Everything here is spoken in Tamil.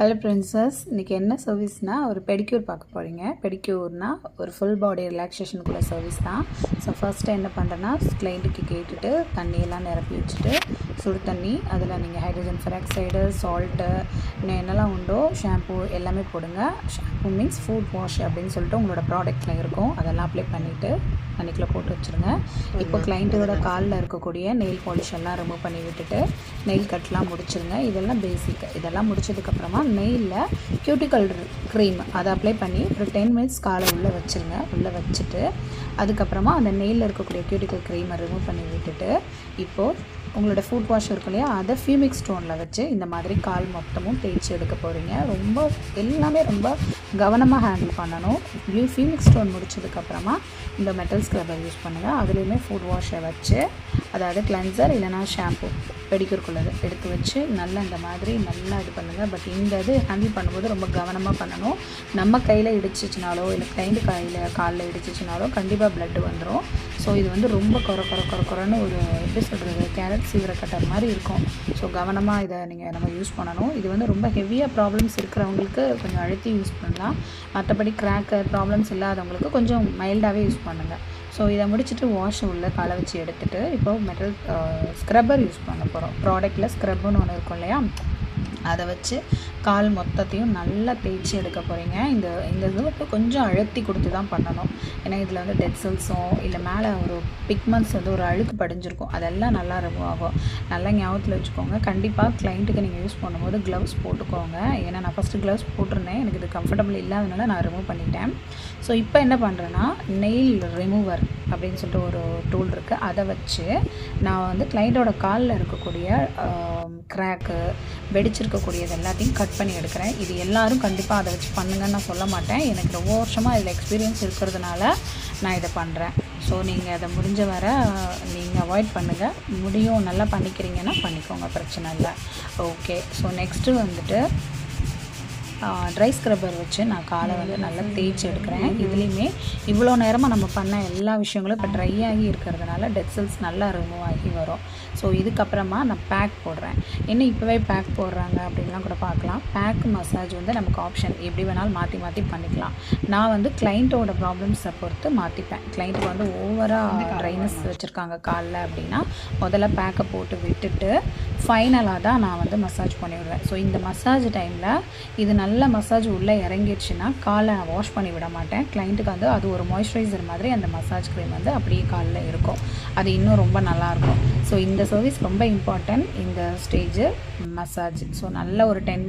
ஹலோ பிரின்சஸ், இன்றைக்கி என்ன சர்வீஸ்னால் ஒரு பெடிக்யூர் பார்க்க போகிறீங்க. பெடிக்யூர்னால் ஒரு ஃபுல் பாடி ரிலாக்ஸேஷனுக்குள்ள சர்வீஸ் தான். ஸோ ஃபஸ்ட்டு என்ன பண்ணுறேன்னா, கிளைண்ட்டுக்கு கேட்டுட்டு தண்ணியெல்லாம் நிரப்பி வச்சுட்டு சுடு தண்ணி, அதில் நீங்கள் ஹைட்ரஜன் பெராக்சைடு, சால்ட்டு, இன்னும் என்னெல்லாம் உண்டோ ஷாம்பூ எல்லாமே போடுங்க. ஷாம்பூ மீன்ஸ் ஃபுட் வாஷ் அப்படின்னு சொல்லிட்டு உங்களோட ப்ராடக்ட்டில் இருக்கும். அதெல்லாம் அப்ளை பண்ணிவிட்டு தண்ணிக்குள்ளே போட்டு வச்சுருங்க. இப்போ கிளைண்ட்டோட காலில் இருக்கக்கூடிய நெயில் பாலிஷ் எல்லாம் ரிமூவ் பண்ணி விட்டுட்டு நெயில் கட்லாம் முடிச்சுருங்க. இதெல்லாம் பேசிக். இதெல்லாம் முடிச்சதுக்கப்புறமா நெயிலில் கியூட்டிக்கல் க்ரீம் அதை அப்ளை பண்ணி ஒரு 10 மினிட்ஸ் காலை உள்ளே வச்சுருங்க. உள்ளே வச்சுட்டு அதுக்கப்புறமா அந்த நெயிலில் இருக்கக்கூடிய கியூட்டிக்கல் க்ரீமை ரிமூவ் பண்ணி விட்டுட்டு இப்போது உங்களோட ஃபுட் வாஷ் இருக்கு இல்லையா, அதை ஃபியூமிக் ஸ்டோனில் வச்சு இந்த மாதிரி கால் மொத்தமும் தேய்ச்சி எடுக்க போகிறீங்க. எல்லாமே ரொம்ப கவனமாக ஹேண்டில் பண்ணணும். ஃபியூமிக் ஸ்டோன் முடிச்சதுக்கப்புறமா இந்த மெட்டல் ஸ்க்ரப்பர் யூஸ் பண்ணுங்கள். அதுலேயுமே ஃபுட் வாஷை வச்சு, அதாவது கிளென்சர் இல்லைனா ஷாம்பூ பெடிக்யூர்க்குள்ளது எடுத்து வச்சு நல்லா இந்த மாதிரி நல்லா இது பண்ணுங்கள். பட் இந்த இது ஹேண்டில் பண்ணும்போது ரொம்ப கவனமாக பண்ணணும். நம்ம கையில் இடிச்சிச்சினாலோ இல்லை கிளைண்ட் காலில் இடிச்சிச்சினாலோ கண்டிப்பாக ப்ளட்டு வந்துடும். ஸோ இது வந்து ரொம்ப குறைன்னு ஒரு எப்படி சொல்கிறது, கேரட் சீவிர கட்டர் மாதிரி இருக்கும். ஸோ கவனமாக இதை நம்ம யூஸ் பண்ணணும். இது வந்து ரொம்ப ஹெவியாக ப்ராப்ளம்ஸ் இருக்கிறவங்களுக்கு கொஞ்சம் அழுத்தி யூஸ் பண்ணலாம். மற்றபடி கிராக்கர் ப்ராப்ளம்ஸ் இல்லாதவங்களுக்கு கொஞ்சம் மைல்டாகவே யூஸ் பண்ணுங்கள். ஸோ இதை முடிச்சுட்டு வாஷ் உள்ள காலை வச்சு எடுத்துகிட்டு இப்போது மெட்டல் ஸ்க்ரப்பர் யூஸ் பண்ண போகிறோம். ப்ராடக்டில் ஸ்க்ரப்புன்னு ஒன்று இருக்கும் இல்லையா, அதை வச்சு கால் மொத்தத்தையும் நல்லா தேய்ச்சி எடுக்க போகிறீங்க. இந்த இது கொஞ்சம் அழுத்தி கொடுத்து தான் பண்ணணும். ஏன்னா இதில் வந்து டெட் செல்ஸும் இல்லை மேலே ஒரு பிக்மெண்ட்ஸ் வந்து ஒரு அழுக்கு படிஞ்சிருக்கும், அதெல்லாம் நல்லா ரிமூவ் ஆகும். நல்லா ஞாபகத்தில் வச்சுக்கோங்க. கண்டிப்பாக கிளைண்ட்டுக்கு நீங்கள் யூஸ் பண்ணும்போது க்ளவுஸ் போட்டுக்கோங்க. ஏன்னா நான் ஃபஸ்ட்டு க்ளவுஸ் போட்டிருந்தேன், எனக்கு இது கம்ஃபர்டபுள் இல்லாதனால நான் ரிமூவ் பண்ணிட்டேன். ஸோ இப்போ என்ன பண்ணுறேன்னா, நெயில் ரிமூவர் அப்படின்னு சொல்லிட்டு ஒரு டூல் இருக்குது. அதை வச்சு நான் வந்து கிளைண்ட்டோட காலில் இருக்கக்கூடிய கிராக்கு, வெடிச்சிருக்கக்கூடியது எல்லாத்தையும் கட் பண்ணி எடுக்கிறேன். இது எல்லோரும் கண்டிப்பாக அதை வச்சு பண்ணுங்கன்னு நான் சொல்ல மாட்டேன். எனக்கு ரொம்ப வருஷமாக இதில் எக்ஸ்பீரியன்ஸ் இருக்கிறதுனால நான் இதை பண்ணுறேன். ஸோ நீங்கள் அதை முடிஞ்ச வர நீங்கள் அவாய்ட் பண்ணுங்கள். முடியும் நல்லா பண்ணிக்கிறீங்கன்னா பண்ணிக்கோங்க, பிரச்சனை இல்லை. ஓகே. ஸோ நெக்ஸ்ட்டு வந்துட்டு ட்ரை ஸ்க்ரப்பர் வச்சு நான் காலை வந்து நல்லா தேய்ச்சி எடுக்கிறேன். இதுலேயுமே இவ்வளோ நேரமாக நம்ம பண்ண எல்லா விஷயங்களும் இப்போ ட்ரை ஆகி இருக்கிறதுனால டெட் செல்ஸ் நல்லா ரிமூவ் ஆகி வரும். ஸோ இதுக்கப்புறமா நான் பேக் போடுறேன். இன்னும் இப்போவே பேக் போடுறாங்க அப்படின்லாம் கூட பார்க்கலாம். பேக் மசாஜ் வந்து நமக்கு ஆப்ஷன், எப்படி வேணாலும் மாற்றி பண்ணிக்கலாம். நான் வந்து கிளைண்ட்டோட ப்ராப்ளம்ஸை பொறுத்து மாற்றிப்பேன். கிளைண்ட்டுக்கு வந்து ஓவராக ட்ரைனஸ் வச்சுருக்காங்க காலில் அப்படின்னா முதல்ல பேக்கை போட்டு விட்டுட்டு ஃபைனலாக தான் நான் வந்து மசாஜ் பண்ணிவிடுவேன். ஸோ இந்த மசாஜ் டைமில் இது நல்ல மசாஜ் உள்ளே இறங்கிடுச்சுன்னா காலை நான் வாஷ் பண்ணி விட மாட்டேன். கிளைண்ட்டுக்கு வந்து அது ஒரு மாய்ஸ்சரைசர் மாதிரி அந்த மசாஜ் க்ரீம் வந்து அப்படியே காலில் இருக்கும். அது இன்னும் ரொம்ப நல்லாயிருக்கும். ஸோ இந்த சர்வீஸ் ரொம்ப இம்பார்ட்டன்ட், இந்த ஸ்டேஜு மசாஜ். ஸோ நல்ல ஒரு 10 minutes